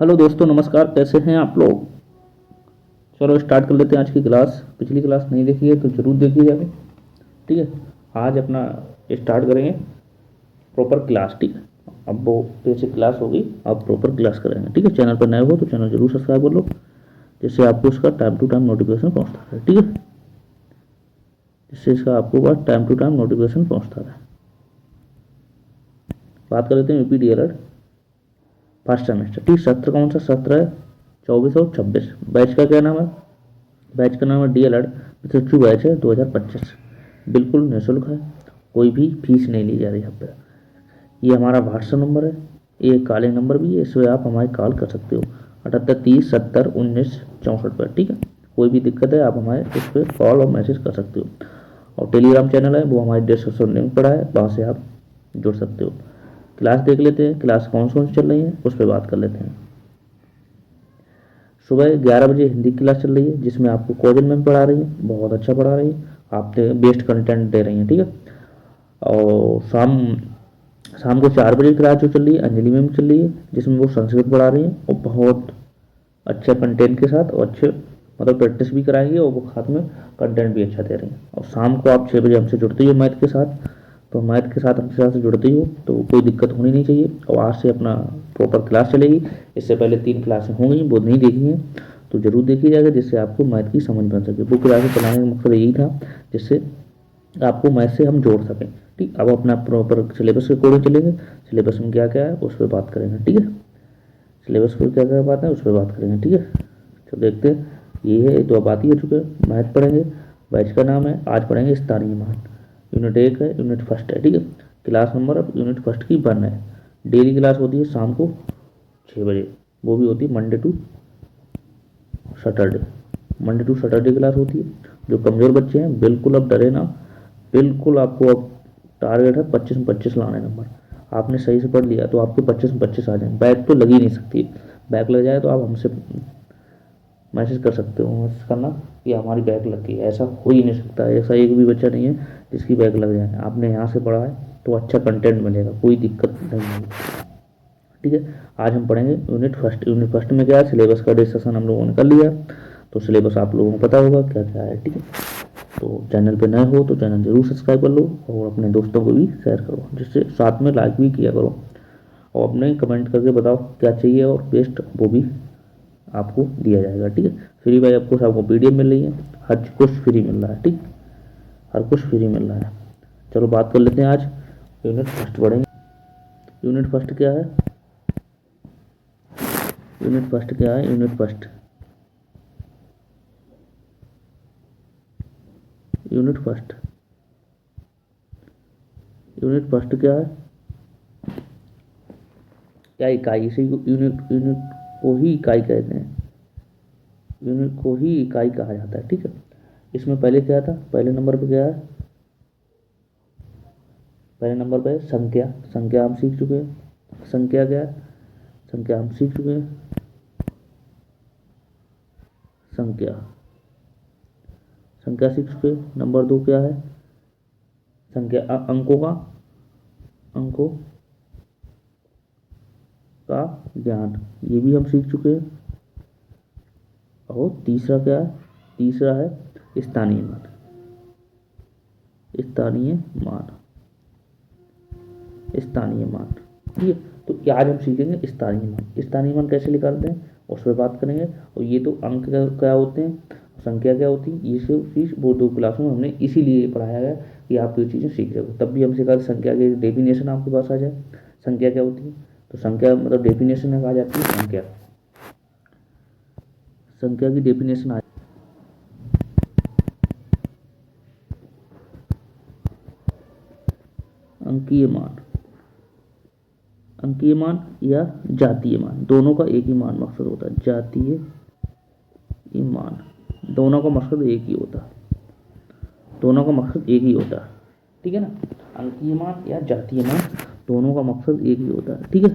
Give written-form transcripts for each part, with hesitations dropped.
Hello दोस्तों, नमस्कार। कैसे हैं आप लोग? चलो स्टार्ट कर लेते हैं आज की क्लास। पिछली क्लास नहीं देखी है तो ज़रूर देखी जाए। ठीक है, आज अपना स्टार्ट करेंगे प्रॉपर क्लास। ठीक है, अब वो बेसिक क्लास होगी, अब प्रॉपर क्लास करेंगे। ठीक है, चैनल पर नए हो तो चैनल जरूर सब्सक्राइब कर लो, जिससे आपको इसका टाइम टू टाइम नोटिफिकेशन पहुँचता है। ठीक है, जिससे इसका आपको बस टाइम टू टाइम नोटिफिकेशन पहुँचता है। बात कर लेते हैं यूपी डीएलएड फर्स्ट सेमेस्टर। ठीक, सत्र कौन सा सत्र है? 24 और 26। बैच का क्या नाम है? बैच का नाम है डीएलएड प्रशिक्षु बैच है 2025। बिल्कुल निःशुल्क है, कोई भी फीस नहीं ली जा रही है यहाँ पे। ये हमारा व्हाट्सएप नंबर है, ये कॉलिंग नंबर भी है, इस पर आप हमारे कॉल कर सकते हो 7830701964 पर। ठीक है, कोई भी दिक्कत है आप हमारे इस पर कॉल और मैसेज कर सकते हो। और टेलीग्राम चैनल है, वो हमारे डिस्क्रिप्शन लिंक पड़ा है, वहाँ से आप जुड़ सकते हो। क्लास देख लेते हैं, क्लास कौन कौन सी चल रही है उस पर बात कर लेते हैं। सुबह 11 बजे हिंदी की क्लास चल रही है, जिसमें आपको कोजन मैम पढ़ा रही है, बहुत अच्छा पढ़ा रही है, आप बेस्ट कंटेंट दे रही हैं। ठीक है, और शाम शाम को 4 बजे क्लास जो चल रही है अंजलि मैम चल रही है, जिसमें वो संस्कृत पढ़ा रही हैं और बहुत अच्छे कंटेंट के साथ और अच्छे मतलब प्रैक्टिस भी कराएंगे और वो साथ में कंटेंट भी अच्छा दे रही हैं। और शाम को आप 6 बजे हमसे जुड़ते ही हो मैथ के साथ, तो मैथ के साथ हमसे साथ जुड़ते ही हो तो कोई दिक्कत होनी नहीं चाहिए। और आज से अपना प्रॉपर क्लास चलेगी। इससे पहले 3 क्लासें होंगी, वो नहीं देखी हैं तो ज़रूर देखी जाएगा, जिससे आपको मैथ की समझ बन सके। वो क्लासें चलाने का मकसद यही था, जिससे आपको मैथ से हम जोड़ सकें। ठीक, अब अपना प्रॉपर सिलेबस के अकॉर्डिंग चलेंगे। सिलेबस में क्या क्या है उस पर बात करेंगे। ठीक है, सिलेबस पर क्या क्या बात है उस पर बात करेंगे। ठीक है, तो देखते हैं। ये है तो अब बात ही हो चुके हैं, मैथ पढ़ेंगे। बैच का नाम है, आज पढ़ेंगे स्थानीय मान। यूनिट 1 है, यूनिट फर्स्ट है। ठीक है, क्लास नंबर अब यूनिट फर्स्ट की 1 है। डेली क्लास होती है शाम को 6 बजे, वो भी होती है Monday to Saturday. Monday to Saturday class होती है। जो कमज़ोर बच्चे हैं बिल्कुल अब डरे ना, बिल्कुल आपको अब टारगेट है 25 में 25 लाने नंबर। आपने सही से पढ़ लिया तो आपके 25 में 25 आ जाए। बैक तो लग ही नहीं सकती, बैक लग जाए तो आप हमसे मैसेज कर सकते हो, मैसेज करना कि हमारी बैक लग गई है। ऐसा हो ही नहीं सकता, ऐसा एक भी बच्चा नहीं है जिसकी बैक लग जाए। आपने यहाँ से पढ़ा है तो अच्छा कंटेंट मिलेगा, कोई दिक्कत नहीं है। ठीक है, आज हम पढ़ेंगे यूनिट फर्स्ट। यूनिट फर्स्ट में क्या है, सिलेबस का डिस्कशन हम लोगों ने कर लिया, तो सिलेबस आप लोगों को पता होगा क्या क्या है। ठीक है, तो चैनल पे नए हो तो चैनल जरूर सब्सक्राइब कर लो और अपने दोस्तों को भी शेयर करो, जिससे साथ में लाइक भी किया करो। और अपने कमेंट करके बताओ क्या चाहिए और बेस्ट वो भी आपको दिया जाएगा। ठीक है, फ्री बाय आपको आपको पीडीएफ मिल रही है, हर कुछ फ्री मिल रहा है। ठीक, हर कुछ फ्री मिल रहा है। चलो बात कर लेते हैं, आज यूनिट फर्स्ट पढ़ेंगे। यूनिट फर्स्ट क्या है? यूनिट फर्स्ट क्या है? Unit first, unit first, unit first क्या है? क्या इकाई? इसी को यूनिट यूनिट को ही इकाई कहते हैं, यूनिट को ही इकाई कहा जाता है। ठीक है, इसमें पहले क्या था? पहले नंबर पे क्या है? पहले नंबर पे संख्या। संख्या हम सीख चुके हैं। संख्या क्या है? संख्या हम सीख चुके हैं। संख्या, संख्या सीख चुके हैं। नंबर 2 क्या है? संख्या अंकों का, अंकों का ज्ञान, ये भी हम सीख चुके हैं। और तीसरा क्या है? तीसरा है स्थानीय मान। स्थानीय मान, स्थानीय मान। ठीक है, तो क्या आज हम सीखेंगे स्थानीय मान। स्थानीय मान कैसे निकालते हैं उस पर बात करेंगे। और ये तो अंक क्या होते हैं, संख्या क्या होती है, ये सब चीज़ वो 2 क्लासों में हमने इसीलिए पढ़ाया गया कि आप ये चीज़ें सीख रहे हो। तब भी हम सिखा संख्या के डेफिनेशन आपके पास आ जाए। संख्या क्या होती है, तो संख्या मतलब डेफिनेशन में आ जाती है संख्या। संख्या की डेफिनेशन आ, अंकीय मान, अंकीय मान या जातीय मान, दोनों का एक ही मान मकसद होता है। जातीय मान, दोनों का मकसद एक ही होता है, दोनों का मकसद एक ही होता है। ठीक है ना, अंकीय मान या जातीय मान दोनों का मकसद एक ही होता है। ठीक है,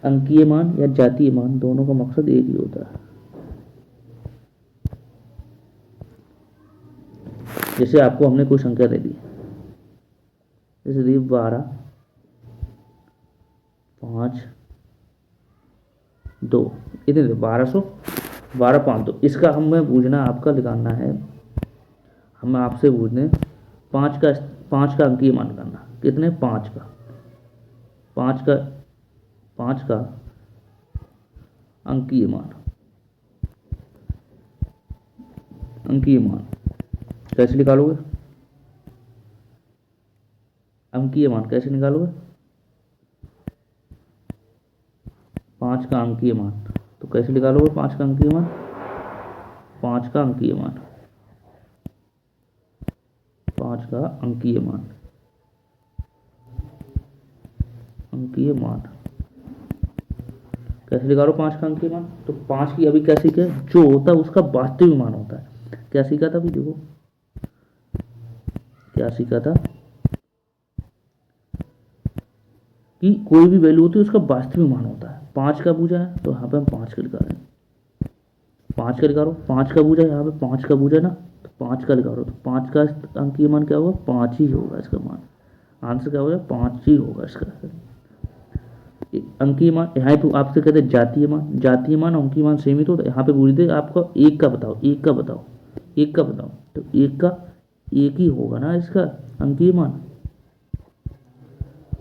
अंकीय मान या जातीय मान दोनों का मकसद एक ही होता है। जैसे आपको हमने कोई संख्या दे दी, जैसे दी 12, 5, 2, इतने 1200, 12,500। इसका हमें पूछना आपका निकालना है, हमें आपसे पूछने 5 का अंकीय मान निकालना। कितने? 5 का, 5 का अंकीय मान। अंकीय मान कैसे निकालोगे? अंकीय मान कैसे निकालोगे? 5 का अंकीय मान तो कैसे निकालोगे? 5 का अंकीय मान, 5 का अंकीय मान, 5 का अंकीय मान, अंकीय मान कैसे निकालो 5 का अंकीय मान? तो 5 की अभी क्या सीखे, जो होता है उसका वास्तविक मान होता है। क्या सीखा था अभी? देखो क्या सीखा था कि कोई भी वैल्यू होती है उसका वास्तविक मान होता है। 5 का पूछा है तो यहाँ पे हम 5 का लिखा रहे हैं, 5 का लिखा रहा हूँ। 5 का पूछा है, यहाँ पे 5 का पूछा ना, तो 5 का लिखा रहा हूँ। तो 5 का अंकीय मान क्या होगा? 5 ही होगा इसका मान। आंसर क्या होगा? 5 ही होगा इसका अंकीय मान। यहाँ तो आपसे कहते हैं जातीय मान, जातीय मान अंकीय मान सेम ही तो यहाँ पे पूछ दे आपको एक का बताओ, एक का बताओ, एक का बताओ, तो एक का एक ही होगा ना इसका अंकीय मान।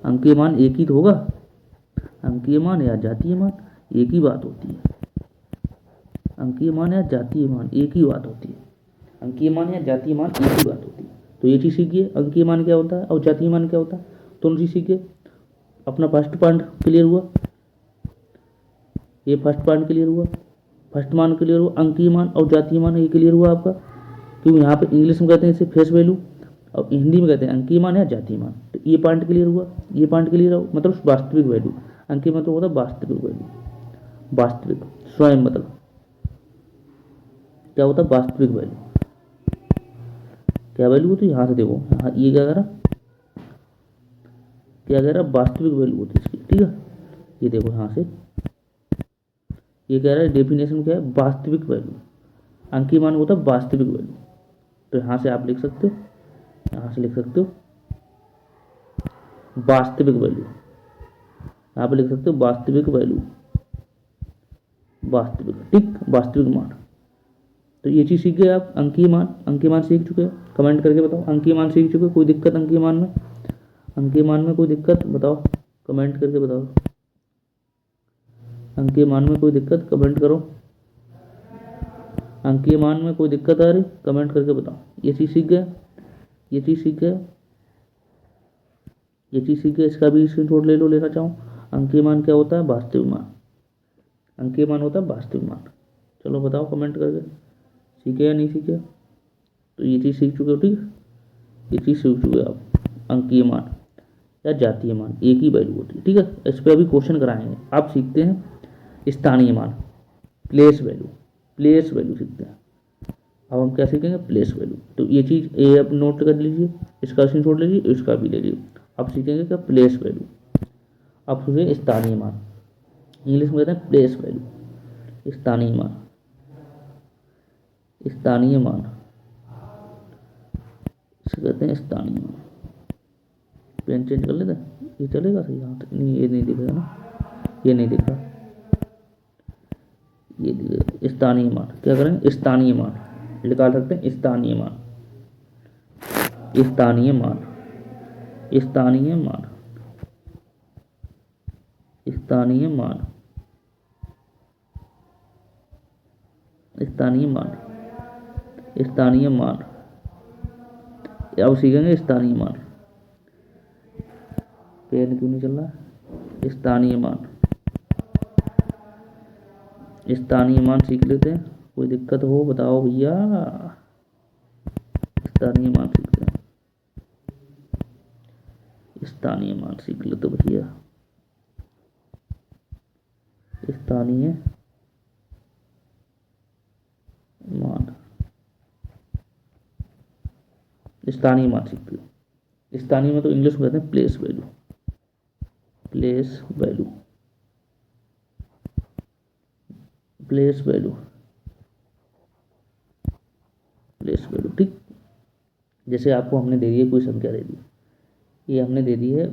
अंकीय मान एक ही तो होगा, अंकीय मान या जातीय मान एक ही बात होती है। अंकीय मान या जातीय मान एक ही बात होती है, अंकीय मान या जातीय मान एक ही बात होती है। तो ये चीज़ सीखिए, अंकीय मान क्या होता है और जातीय मान क्या होता है, दोनों चीज़ सीखिए। अपना फर्स्ट पॉइंट क्लियर हुआ, ये फर्स्ट पॉइंट क्लियर हुआ, फर्स्ट मान क्लियर हुआ, अंकीय मान और जातीय मान ये क्लियर हुआ आपका। क्योंकि यहाँ पे इंग्लिश में कहते हैं इसे फेस वैल्यू और हिंदी में कहते हैं अंकीय मान या जातीय मान। तो ये पॉइंट क्लियर हुआ, ये पॉइंट क्लियर हुआ, मतलब वास्तविक वैल्यू। अंकीय मतलब होता है वास्तविक वैल्यू, वास्तविक स्वयं मतलब क्या होता है? वास्तविक वैल्यू। क्या वैल्यू होती है? यहाँ से देखो, यहाँ ये क्या कह रहा, क्या कह रहा? वास्तविक वैल्यू होती है इसकी, ठीक है। ये देखो यहाँ से ये कह रहा है डेफिनेशन क्या है? वास्तविक वैल्यू। अंकीय मान होता है वास्तविक वैल्यू। तो यहाँ से आप लिख सकते हो, यहाँ से लिख सकते हो वास्तविक वैल्यू, यहाँ पे लिख सकते हो वास्तविक वैल्यू, वास्तविक, ठीक, वास्तविक मान। तो ये चीज़ सीख गए आप, अंकीय मान, अंकीय मान सीख चुके हैं। कमेंट करके बताओ अंकीय मान सीख चुके, कोई दिक्कत अंकीय मान में? अंकीय मान में कोई दिक्कत बताओ, कमेंट करके बताओ। अंकीय मान में कोई दिक्कत कमेंट करो, अंकीय मान में कोई दिक्कत आ रही कमेंट करके बताओ। ये चीज़ सीख गए, ये चीज़ सीख गए, ये चीज़ सीख गए। इसका भी स्क्रीनशॉट ले लो, लेना चाहो। अंकीय मान क्या होता है? वास्तविक मान। अंकीय मान होता है वास्तविक मान। चलो बताओ कमेंट करके, सीखे या नहीं सीखे? तो ये चीज़ सीख चुके हो, ठीक है, ये चीज़ सीख चुके हो आप। अंकीय मान या जातीय मान एक ही वैल्यू होती है, ठीक है। इस पर अभी क्वेश्चन कराएंगे। आप सीखते हैं स्थानीय मान, प्लेस वैल्यू, प्लेस वैल्यू सीखते हैं। अब हम क्या सीखेंगे? Place value. तो ये चीज़ ये अब नोट कर लीजिए, इसका स्क्रीनशॉट लीजिए, इसका भी ले लीजिए। अब सीखेंगे क्या? Place value. अब सीखेंगे स्थानीय मान, इंग्लिश में कहते हैं प्लेस वैल्यू। स्थानीय मान, स्थानीय मान इसे कहते हैं स्थानीय मान। पेन चेंज कर लेते हैं, ये चलेगा सही? यहाँ तक नहीं, ये नहीं दिखेगा ना, ये नहीं दिख रहा, ये दिखेगा। स्थानीय मान क्या करेंगे? स्थानीय मान निकाल सकते हैं, स्थानीय मान, स्थानीय मान, स्थानीय मान, स्थानीय मान, स्थानीय मान, स्थानीय मान। अब सीखेंगे स्थानीय मान। पेन क्यों नहीं चल रहा? स्थानीय मान, स्थानीय मान सीख लेते हैं। कोई दिक्कत हो बताओ भैया। स्थानीय मान सीखते हैं, स्थानीय मान सीख लेते भैया। स्थानीय मान, स्थानीय मान सीखते हो। स्थानीय में तो इंग्लिश में कहते हैं place value, place value, place value, place value, ठीक। जैसे आपको हमने दे दी है, कोई संख्या दे दी, ये हमने दे दी है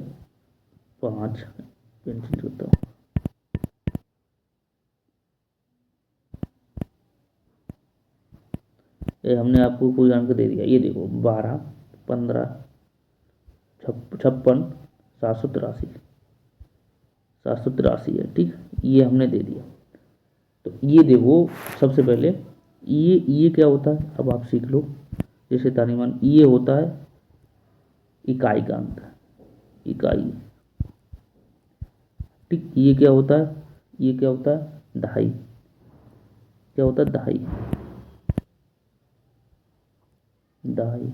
5, पेंसिल करता हूँ, ये हमने आपको कोई अंक दे दिया, ये देखो 12, 15, 56, 783, 783 है, ठीक। ये हमने दे दिया। तो ये देखो सबसे पहले ये क्या होता है, अब आप सीख लो। जैसे तानीमान ये होता है इकाई का अंक, इकाई, ठीक। ये क्या होता है, ये क्या होता है दहाई, क्या होता है दहाई, दहाई,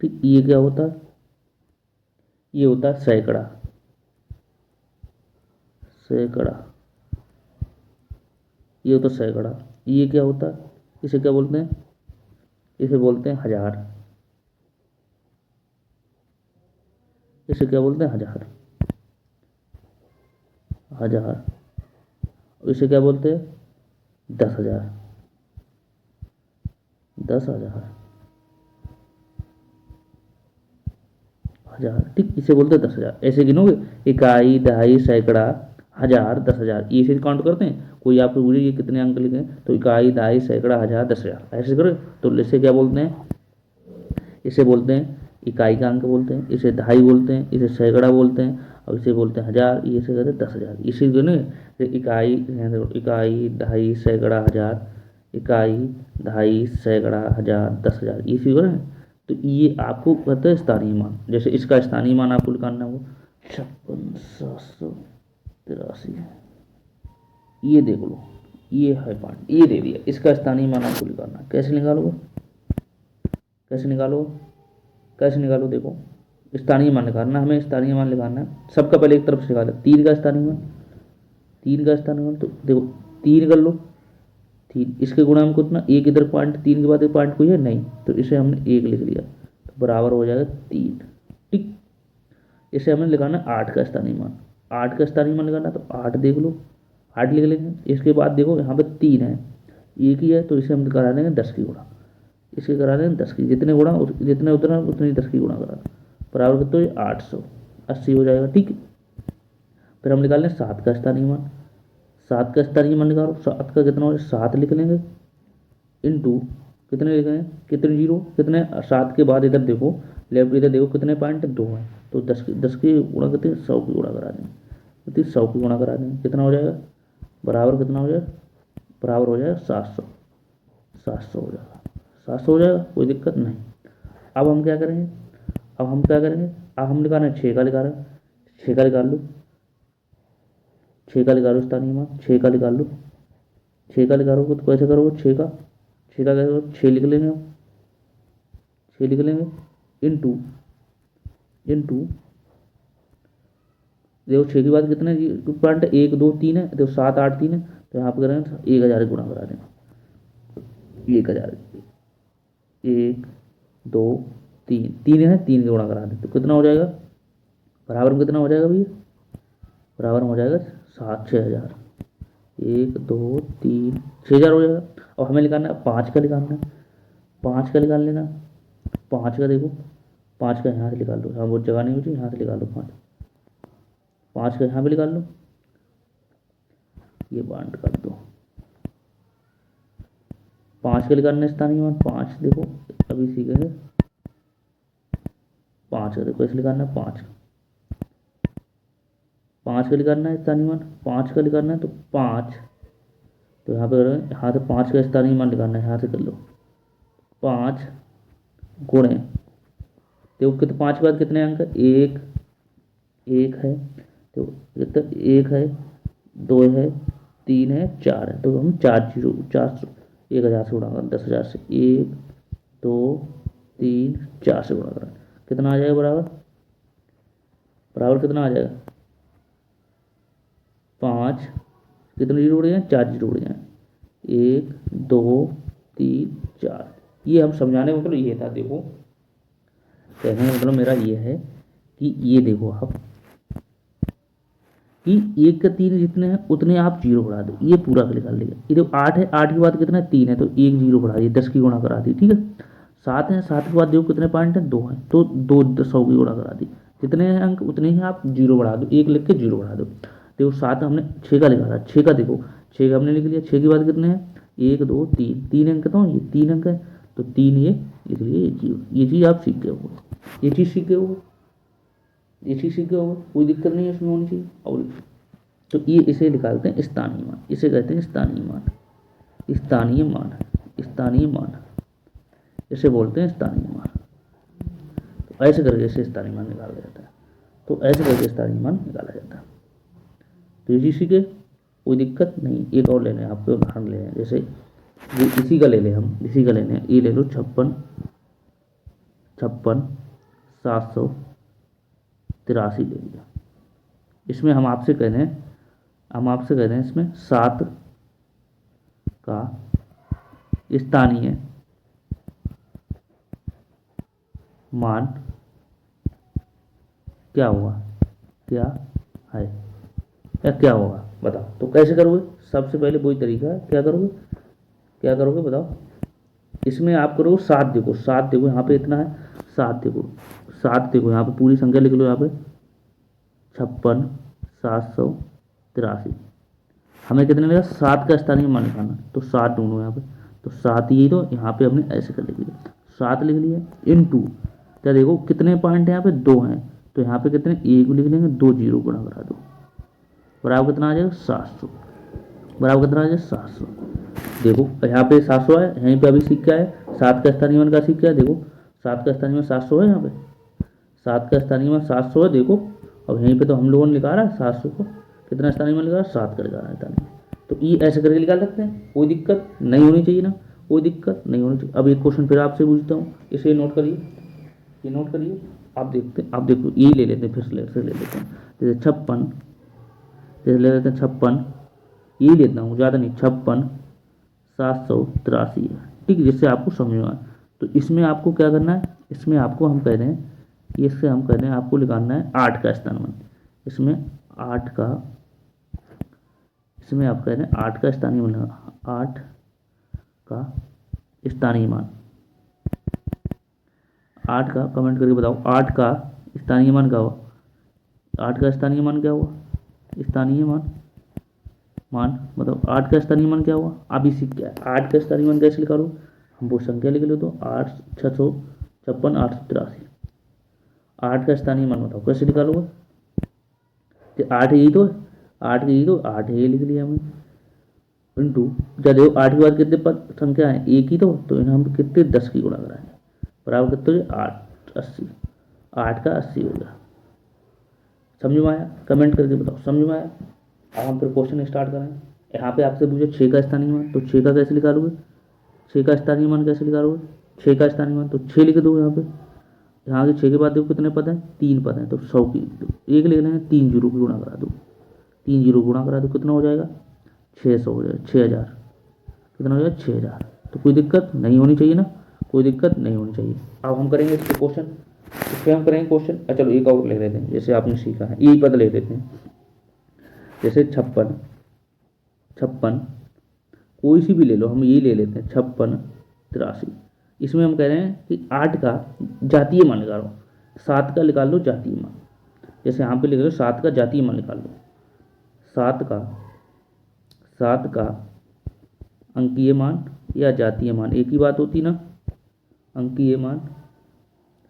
ठीक। ये क्या होता है, ये होता है सैकड़ा, सैकड़ा, ये होता है सैकड़ा। ये क्या होता है, इसे क्या बोलते हैं, इसे बोलते हैं हजार, इसे क्या बोलते हैं हजार, हजार। इसे क्या बोलते हैं 10,000, 10,000, हजार, ठीक। इसे बोलते हैं 10,000। ऐसे गिनोगे इकाई, दहाई, सैकड़ा, हजार, 10,000, ये ऐसे काउंट करते हैं। कोई आपको बोले ये कितने अंक लिखे तो इकाई, दहाई, सैकड़ा, हजार, 10,000 ऐसे करोगे तो इसे क्या बोलते हैं, इसे बोलते हैं इकाई का अंक बोलते हैं, इसे दहाई बोलते हैं, इसे सैकड़ा बोलते हैं, और इसे बोलते हैं हजार, ये से कहते हैं 10,000। इसी को ना इकाई, इकाई, दहाई, सैकड़ा, हजार, इकाई, दहाई, सैकड़ा, हजार, 10,000, इसी को ना। तो ये आपको कहते हैं स्थानीय मान। जैसे इसका स्थानीय मान आपको निकालना हो 56,783, ये देख लो, ये है पॉइंट, ये दे दिया। इसका स्थानीय मान आपको निकालना, कैसे निकालोगे, कैसे निकालो, कैसे निकालो, देखो स्थानीय मान निकालना, हमें स्थानीय मान निकालना है। सबका पहले एक तरफ से निकाला 3 का स्थानीय मान, 3 का स्थानीय मान, तो देखो 3 कर लो, 3 इसके गुणा में कितना, एक इधर पॉइंट, 3 के बाद एक पॉइंट कोई है नहीं, तो इसे हमने 1 लिख लिया, तो बराबर हो जाएगा 3, ठीक। इसे हमें लिखाना 8 का स्थानीय मान, 8 का स्थानीय मान निकालना, तो 8 देख लो, 8 लिख लेंगे। इसके बाद देखो यहाँ पे 3 है, एक ही है, तो इसे हम करा देंगे 10 की गुणा, इसके करा देंगे 10 की, जितने गुणा जितने उतना उतनी 10 की गुणा करा, बराबर तो ये 880 हो जाएगा, ठीक है। फिर हम निकाल लें 7 का स्थानीय मान, 7 का स्थानीय मान निकालो, 7 का कितना हो जाए 7 लिख लेंगे, इंटू कितने लिख हैं, कितने जीरो, कितने 7 के बाद इधर देखो, लेफ्ट इधर देखो कितने पॉइंट 2 हैं, तो 10 की गुणा कितने 100 की गुणा करा देंगे, कितनी 100 की गुणा करा देंगे, कितना हो जाएगा बराबर, कितना हो जाएगा बराबर हो जाएगा 700, 700 हो जाएगा, 700 हो जाएगा, कोई दिक्कत नहीं। अब हम क्या करेंगे, अब हम क्या करेंगे, अब हम निकालना है 6 का, निकाल रहे 6 का निकाल लो, 6 का निकालो स्थानीय मान, 6 का निकाल लो, 6 का निकालोगे तो कैसे करोगे, 6 का, 6 का कैसे करोगे, 6 लिख लेंगे हम, 6 लिख लेंगे, इंटू, इंटू देखो 6 के बाद कितने पॉइंट, 1 2 3 है, देखो 7 8 3 है, तो यहाँ पे करेंगे 1000 गुणा करा देंगे, 1000, 1 2 3, 3 है, 3 का गुणा करा दें, तो कितना हो जाएगा बराबर में, कितना हो जाएगा भैया, बराबर में हो जाएगा 6,000, 1 2 3, 6,000 हो जाएगा। और हमें निकालना है 5 का, निकालना है 5 का, निकाल लेना 5 का, देखो 5 का यहाँ से निकाल लो, यहाँ बहुत जगह नहीं होती, यहाँ से निकाल लो 5, 5 का यहाँ पे निकाल लो, ये बांट कर दो, 5 का निकालना है स्थानीय मान, 5 देखो अभी सीखेंगे, 5 का देखो ऐसे निकालना है, 5 का निकालना है स्थानीय मान, 5 का निकालना है, तो 5, तो यहाँ पे यहाँ से 5 का स्थानीय मान निकालना है, यहाँ से कर लो 5 गुणे, देखो कितने 5 के बाद कितने अंक है, एक, एक है, तो कितना 1 है, 2 है, 3 है, 4 है, तो हम 4 1000 से गुणा करें, 10,000 से 1 2 3 4 से गुणा करें, कितना आ जाएगा बराबर, बराबर कितना आ जाएगा 5, कितने जीरो उड़े हैं, 4 जीरो उड़े हैं, 1 2 3 4, ये हम समझाने का मतलब ये था। देखो कहने का मतलब मेरा ये है कि ये देखो आप कि 1 का 3 जितने हैं उतने आप जीरो बढ़ा दो, ये पूरा निकाल लेगा। ये देखो 8 है, 8 के बाद कितना है 3 है, तो 1 जीरो बढ़ा दिए, 10 की गुणा करा दी, ठीक है। 7 है, 7 के बाद देखो कितने पॉइंट है 2 है, तो 2 100 की गुणा करा दी, जितने हैं अंक उतने ही आप जीरो बढ़ा दो, 1 लिख के जीरो बढ़ा दो। देखो 7 हमने 6 का निकाला, 6 का देखो 6 का हमने लिख लिया, 6 के बाद कितने हैं 1 2 3, 3 अंक तो ये 3 अंक है, तो 3 इसलिए ये चीज़ आप सीख गए हो, ये चीज़ सीख गए हो, ये चीज़ सीख गए हो, कोई दिक्कत नहीं है इसमें होनी चाहिए। और तो ये इसे निकालते हैं स्थानीय मान, इसे कहते हैं स्थानीय मान, स्थानीय मान, स्थानीय मान, इसे बोलते हैं स्थानीय मान। तो ऐसे करके इसे स्थानीय मान निकाला जाता है, तो ऐसे करके स्थानीय मान निकाला जाता है। तो ये सीखे, कोई दिक्कत नहीं। एक और ले लें, आपके उदाहरण ले लें, जैसे इसी का ले लें, हम इसी का ले लें, ये ले लो 56 783 ले लिया। इसमें हम आपसे कह रहे हैं, इसमें 7 का स्थानीय मान क्या होगा, क्या है या क्या होगा बताओ। तो कैसे करोगे, सबसे पहले वही तरीका है, क्या करोगे बताओ। इसमें आप करोगे 7, देखो 7, देखो यहाँ पे इतना है 7, देखो 7, देखो यहाँ पे पूरी संख्या लिख लो, यहाँ पे 56 783। हमें कितने लगा, 7 का स्थानीय मान निकालना, तो 7 ढूंढो यहाँ पे, तो 7 ही, तो यहाँ पे हमने ऐसे कर लिख लिया, 7 लिख लिया इनटू, क्या देखो कितने पॉइंट है यहाँ पे, 2 हैं, तो यहाँ पे कितने, 1 लिख लेंगे, 2 जीरो गुणा करा दो, बराबर कितना आ जाएगा 700, बराबर कितना आ जाएगा 700। देखो यहाँ पे 700 है, यहीं पे अभी सीख क्या है, 7 का स्थानीय मान का सीख क्या है, देखो 7 का स्थानीय मान 700 है, यहाँ पे 7 का स्थानीय मान 700 है, देखो अब यहीं पे तो हम लोगों ने लिखा रहा है 700 को, कितना स्थानीय मान लिखा रहा है, 7 का लिखा रहा है स्थानीय। तो ये ऐसे करके निकाल सकते हैं, कोई दिक्कत नहीं होनी चाहिए ना, कोई दिक्कत नहीं होनी चाहिए। अब एक क्वेश्चन फिर आपसे पूछता हूँ, इसे नोट करिए, ये नोट करिए, आप देखो ये ले लेते हैं, फिर से ले लेते हैं, जैसे 56, जैसे ले लेते हैं 56, ये लेता हूँ ज़्यादा नहीं, 56 783 है, ठीक है, जिससे आपको समझ में आए। तो इसमें आपको क्या करना है, इसमें आपको हम कह रहे हैं कि इससे हम कह रहे हैं आपको निकालना है 8 का स्थानीय मान, इसमें 8 का, इसमें आप कह रहे हैं 8 का स्थानीय मान, 8 का स्थानीय मान, 8 का, कमेंट करके बताओ 8 का स्थानीय मान क्या हुआ, 8 का स्थानीय मान क्या हुआ, स्थानीय मान मतलब 8 का स्थानीय मान क्या हुआ, आप इसी क्या 8 का स्थानीय मान कैसे निकालो, हम वो संख्या लिख लो, तो 8 656 883, 8 का स्थानीय मान बताओ कैसे निकालोगे, 8 यही तो, 8 यही तो, 8 ये लिख लिया हमने, इंटू, क्या देखो 8 के बाद कितने पद संख्या है, एक ही तो इन्हें हम कितने 10 की गुणा कराएंगे, बराबर कितने हो गया 8 80, 8 का 80 हो गया। समझ में आया, कमेंट करके बताओ समझ में आया। अब हम फिर क्वेश्चन स्टार्ट करें। यहाँ पे आपसे पूछे 6 का स्थानीय मान, तो 6 का कैसे निकालोगे, 6 का स्थानीय मान कैसे निकालोगे, 6 का स्थानीय मान तो 6 लिख दो यहाँ पे, यहाँ के 6 के बाद देखो कितने पद हैं, 3 पद हैं, तो 100 की एक लिख लेंगे, 3 जीरो की गुणा करा दो, 3 जीरो गुणा करा दो, कितना हो जाएगा 600 हो जाएगा, 6000, कितना हो जाएगा 6000। तो कोई दिक्कत नहीं होनी चाहिए ना, कोई दिक्कत नहीं होनी चाहिए। अब हम करेंगे इसके क्वेश्चन, इसके हम करेंगे क्वेश्चन। चलो एक और ले लेते हैं, जैसे आपने सीखा है यही पद ले लेते हैं, जैसे 56 कोई सी भी ले लो, हम ये ले लेते हैं 56 83। इसमें हम कह रहे हैं कि 8 का जातीय मान निकालो, 7 का निकाल लो जातीय मान, जैसे यहाँ पे लिख लो 7 का जातीय मान निकाल लो, 7 का अंकीय मान या जातीय मान एक ही बात होती ना, अंकीय मान,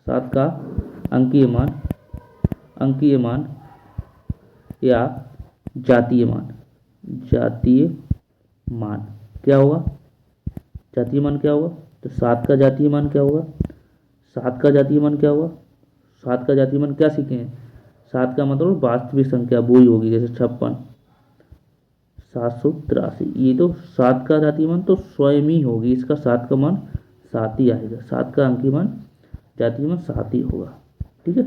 7 का अंकीय मान या जातीय मान क्या होगा, जातीय मान क्या होगा, तो 7 का जातीय मान क्या होगा, 7 का जातीय मान क्या होगा, 7 का जातीय मान क्या सीखे हैं, 7 का मतलब वास्तविक संख्या वो ही होगी, जैसे 56 783, ये तो 7 का जातीय मान तो स्वयं ही होगी, इसका 7 का मान 7 ही आएगा, 7 का अंकीय मान जातीय मान 7 ही होगा, ठीक है।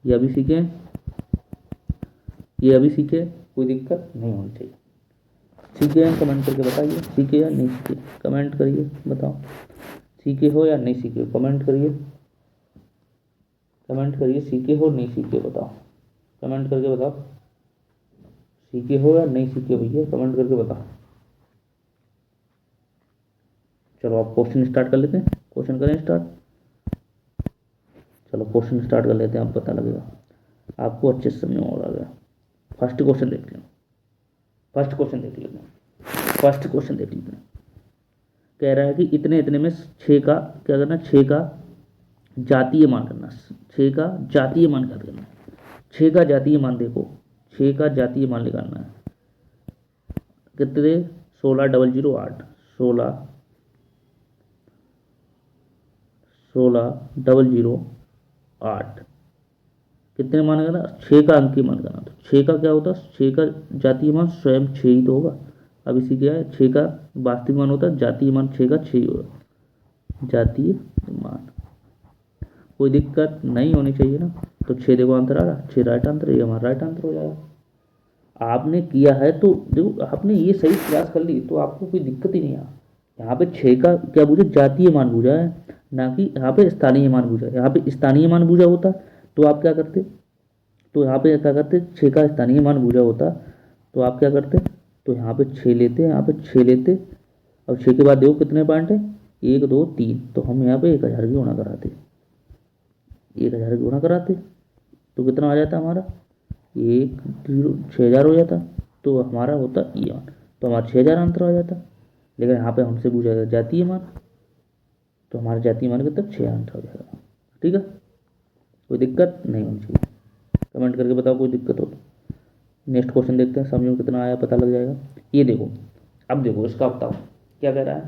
ये अभी सीखे, कोई दिक्कत नहीं होनी चाहिए। सीखे हैं कमेंट करके बताइए, सीखे या नहीं सीखे, कमेंट करिए बताओ, सीखे हो या नहीं सीखे, कमेंट करिए सीखे हो नहीं सीखे बताओ, कमेंट करके बताओ, सीखे हो या नहीं सीखे भैया, कमेंट करके बताओ। चलो आप क्वेश्चन स्टार्ट कर लेते हैं, क्वेश्चन करें स्टार्ट, चलो क्वेश्चन स्टार्ट कर लेते हैं, आप पता लगेगा आपको अच्छे से समझ में आ गया। फर्स्ट क्वेश्चन देख लेते हैं, कह रहा है कि इतने इतने में 6 का क्या करना, 6 का जातीय मान करना, 6 का जातीय मान क्या करना है, 6 का जातीय मान देखो, 6 का जातीय मान निकालना है। कितने, 16,008, 16,008 कितने मान करना, 6 का अंकीय मान करना। तो 6 का क्या होता है, 6 का जातीय मान स्वयं 6 ही तो होगा। अब इसी क्या है, 6 का वास्तविक मान होता है, जातीय मान 6 का 6 ही होगा, जातीय मान। कोई दिक्कत नहीं होनी चाहिए ना। तो 6 देखो आंसर आ रहा, 6 राइट आंसर, ये हमारा राइट आंसर हो जाएगा। आपने किया है तो देखो, आपने ये सही प्रयास कर ली तो आपको कोई दिक्कत ही नहीं आ। यहाँ पे 6 का क्या पूछा, जातीय मान पूछा है, ना कि यहाँ पे स्थानीय मान पूछा है। यहाँ पे स्थानीय मान पूछा होता तो आप क्या करते, तो यहाँ पे क्या करते, 6 का स्थानीय मान पूछा होता तो आप क्या करते, तो यहाँ पे 6 लेते, यहाँ पे 6 लेते। अब 6 के बाद देखो कितने पॉइंट है, 1 2 3, तो हम यहाँ पे 1000 की गुणा कराते, 1000 की गुणा कराते तो कितना आ जाता हमारा, 6,000 हो जाता। तो हमारा होता ये मान, तो हमारा 6,000 आंसर आ जाता। लेकिन यहाँ पे हमसे पूछा जाता जातीय मान, तो हमारा जातीय मान कितना, 6 आंसर हो जाएगा। ठीक है, कोई दिक्कत नहीं होनी चाहिए। कमेंट करके बताओ कोई दिक्कत हो तो। नेक्स्ट क्वेश्चन देखते हैं, समझ में कितना आया पता लग जाएगा। ये देखो, अब देखो इसका बताओ क्या कह रहा है,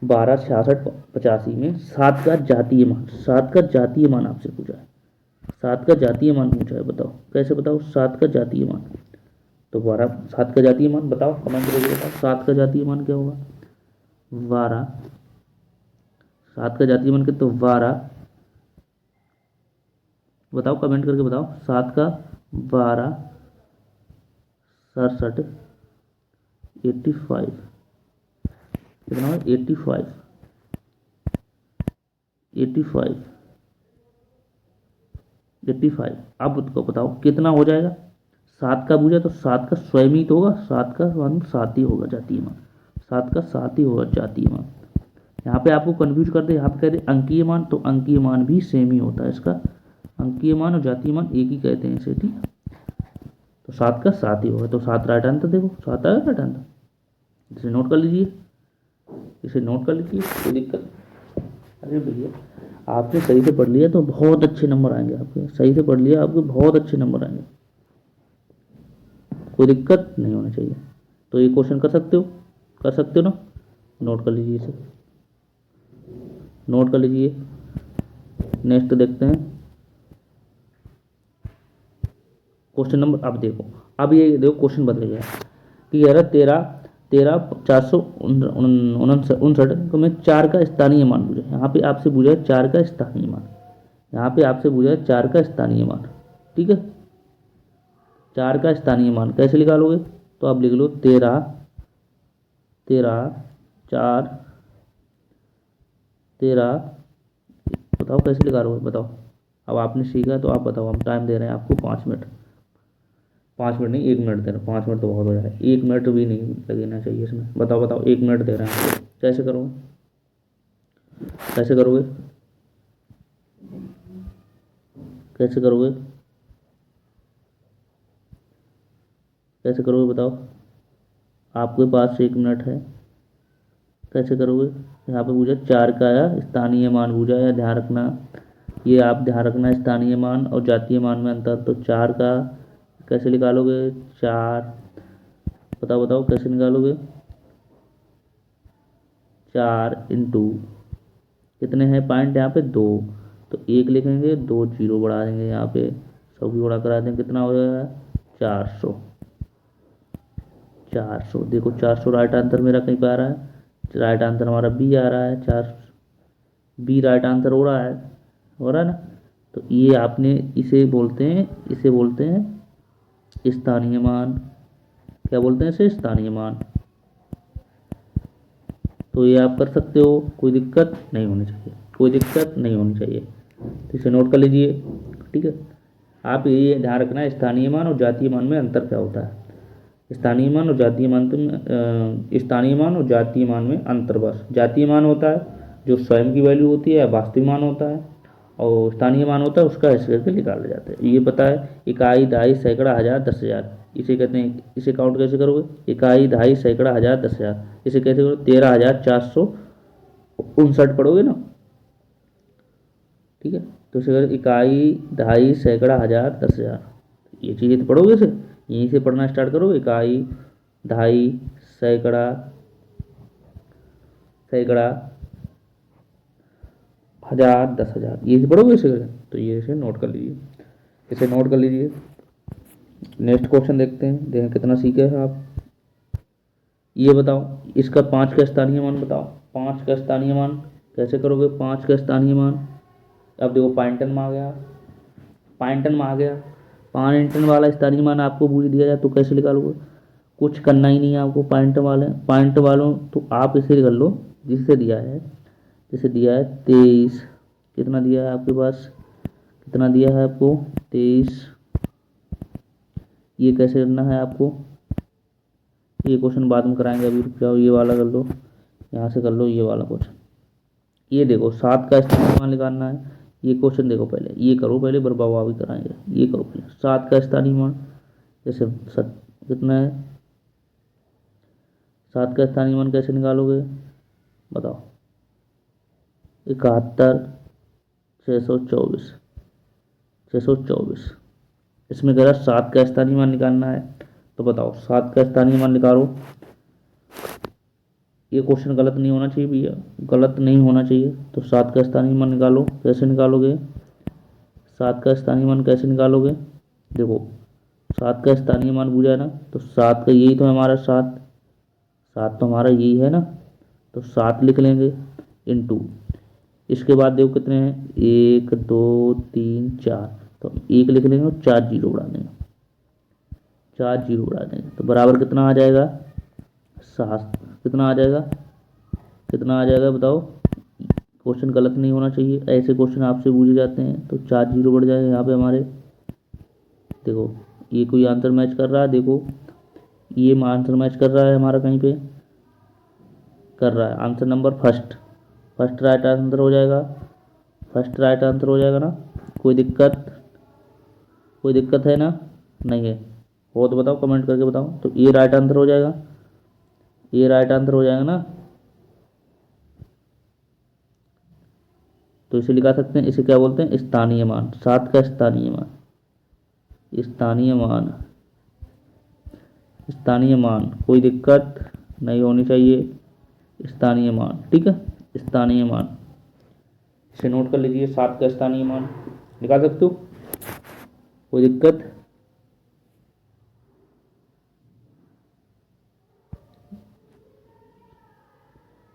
12 66 85 में 7 का जातीय मान, 7 का जातीय मान आपसे पूछा है, 7 का जातीय मान पूछा है। बताओ कैसे, बताओ 7 का जातीय मान। तो 7 का जातीय मान बताओ, कमेंट करके बताओ 7 का जातीय मान क्या होगा, 12, 7 का जातीय मान कितना, तो 12, बताओ कमेंट करके बताओ, 7 का 12 67 85 कितना है, 85 85 85। अब उसको बताओ कितना हो जाएगा, 7 का पूछा तो 7 का स्वयं ही तो होगा, 7 का मान 7 ही होगा जातीय मान, 7 का 7 ही होगा जातीय मान। यहाँ पे आपको कंफ्यूज कर दे, यहाँ पे कहते अंकीय मान, तो अंकीय मान भी सेम ही होता है इसका, अंकीय मान और जातीय मान एक ही कहते हैं इसे। ठीक, तो 7 का 7 ही होगा, तो 7 राइट आंसर, देखो 7 आया राइट आंसर। इसे नोट कर लीजिए, इसे नोट कर लीजिए, कोई दिक्कत। अरे भैया आपने सही से पढ़ लिया तो बहुत अच्छे नंबर आएंगे आपके, सही से पढ़ लिया आपके बहुत अच्छे नंबर आएंगे, कोई दिक्कत नहीं होना चाहिए। तो ये क्वेश्चन कर सकते हो, कर सकते हो ना, नोट कर लीजिए इसे, नोट कर लीजिए। नेक्स्ट देखते हैं क्वेश्चन नंबर। अब देखो, अब ये देखो क्वेश्चन बदल गया कि कह रहा 13,459 में 4 का स्थानीय मान पूछा। यहाँ पे आपसे पूछा है 4 का स्थानीय मान, यहाँ पे आपसे पूछा है 4 का स्थानीय मान। ठीक है, 4 का स्थानीय मान कैसे निकालोगे, तो आप लिख लो 13 4 13, बताओ कैसे निकालोगे बताओ। अब आपने सीखा तो आप बताओ, हम टाइम दे रहे हैं आपको 5 मिनट, 5 मिनट नहीं 1 मिनट दे रहे हैं, 5 मिनट तो बहुत हो जाए, 1 मिनट भी नहीं लगना चाहिए इसमें। बताओ बताओ, 1 मिनट दे रहे हैं आपको, कैसे करोगे, कैसे करोगे, कैसे करोगे, कैसे करोगे बताओ, आपके पास 1 मिनट है, कैसे करोगे। यहाँ पे पूछा 4 का या स्थानीय मान पूछा है, ध्यान रखना, ये आप ध्यान रखना, स्थानीय मान और जातीय मान में अंतर। तो 4 का कैसे निकालोगे, 4, बताओ बताओ कैसे निकालोगे, 4 इंटू कितने हैं पॉइंट यहाँ पे 2, तो 1 लिखेंगे, 2 जीरो बढ़ा देंगे, यहाँ पे सब भी बड़ा करा देंगे, कितना हो जाएगा 400, 400। देखो 400 राइट आंसर मेरा कहीं पे आ रहा है, राइट आंसर हमारा बी आ रहा है, 4 बी राइट आंसर हो रहा है, हो रहा है ना। तो ये आपने इसे बोलते हैं, इसे बोलते हैं स्थानीय मान, क्या बोलते हैं इसे, स्थानीय मान। तो ये आप कर सकते हो, कोई दिक्कत नहीं होनी चाहिए, कोई दिक्कत नहीं होनी चाहिए, तो इसे नोट कर लीजिए। ठीक है, आप ये ध्यान रखना है स्थानीय मान और जातीय मान में अंतर क्या होता है, स्थानीय मान और जातीय मान स्थानीय मान और जातीय मान में अंतर, बस जातीय मान होता है जो स्वयं की वैल्यू होती है, वास्तविक मान होता है, और स्थानीय मान होता है उसका ऐसे करके निकाला जाता है। ये पता है, इकाई, दहाई, सैकड़ा, हज़ार, 10,000, इसे कहते हैं। इसे काउंट कैसे करोगे? इकाई, दहाई, सैकड़ा, हज़ार, 10,000, इसे कैसे करोगे? 13,459 पढ़ोगे ना, ठीक है। तो इसे करोगे इकाई, दहाई, सैकड़ा, हज़ार, 10,000, ये चीज़ें तो पढ़ोगे इसे, यहीं से पढ़ना स्टार्ट करोगे। इकाई, दहाई, सैकड़ा, सैकड़ा, हज़ार, 10,000, ये से पढ़ोगे इसे। तो ये इसे नोट कर लीजिए, इसे नोट कर लीजिए। नेक्स्ट क्वेश्चन देखते हैं, देखें कितना सीखे हैं आप। ये बताओ, इसका 5 का स्थानीय मान बताओ। 5 का स्थानीय मान कैसे करोगे? 5 का स्थानीय मान, अब देखो पाइंटन में आ गया, पाइंटन में आ गया। पाइंटन वाला स्थानीय मान आपको पूछ दिया जाए तो कैसे निकालोगे? कुछ करना ही नहीं है आपको। पॉइंट वालों तो आप इसे कर लो जिससे दिया है, जैसे दिया है 23, कितना दिया है आपके पास, कितना दिया है आपको? 23। ये कैसे करना है आपको? ये क्वेश्चन बाद में कराएंगे, अभी रुक जाओ, ये वाला कर लो, यहाँ से कर लो ये वाला क्वेश्चन। ये देखो 7 का स्थानीय मान निकालना है। ये क्वेश्चन देखो, पहले ये करो, पहले बरबावा भी कराएंगे। ये करो पहले 7 का स्थानीय मान, जैसे कितना है 7 का स्थानीय मान कैसे निकालोगे बताओ? 71, 624, 624। इसमें कह रहा 7 का स्थानीय मान निकालना है, तो बताओ 7 का स्थानीय मान निकालो। ये क्वेश्चन गलत नहीं होना चाहिए भैया, गलत नहीं होना चाहिए। तो 7 का स्थानीय मान निकालो, कैसे निकालोगे? 7 का स्थानीय मान कैसे निकालोगे? देखो 7 का स्थानीय मान पूछा है ना, तो 7 का यही तो हमारा 7, 7 तो हमारा यही है ना, तो 7 लिख लेंगे इंटू, इसके बाद देखो कितने हैं, 1 2 3 4, तो 1 लिख लेंगे और 4 जीरो उड़ा देंगे, 4 जीरो उड़ा देंगे, तो बराबर कितना आ जाएगा? 7। कितना आ जाएगा? कितना आ जाएगा बताओ? क्वेश्चन गलत नहीं होना चाहिए, ऐसे क्वेश्चन आपसे पूछे जाते हैं। तो 4 जीरो बढ़ जाएगा यहाँ पे हमारे। देखो ये कोई आंसर मैच कर रहा है, देखो ये आंसर मैच कर रहा है हमारा, कहीं पे कर रहा है। Answer number first, first right answer हो जाएगा, फर्स्ट राइट आंसर हो जाएगा ना। कोई दिक्कत, कोई दिक्कत है ना? नहीं है हो तो बताओ, कमेंट करके बताओ। तो ये राइट आंसर हो जाएगा, ये राइट आंसर हो जाएगा ना। तो इसे लिखा सकते हैं, इसे क्या बोलते हैं? स्थानीय मान। 7 का स्थानीय मान, स्थानीय मान, स्थानीय मान, कोई दिक्कत नहीं होनी चाहिए। स्थानीय मान, ठीक है, स्थानीय मान, इसे नोट कर लीजिए। 7 का स्थानीय मान निकाल सकते हो, कोई दिक्कत?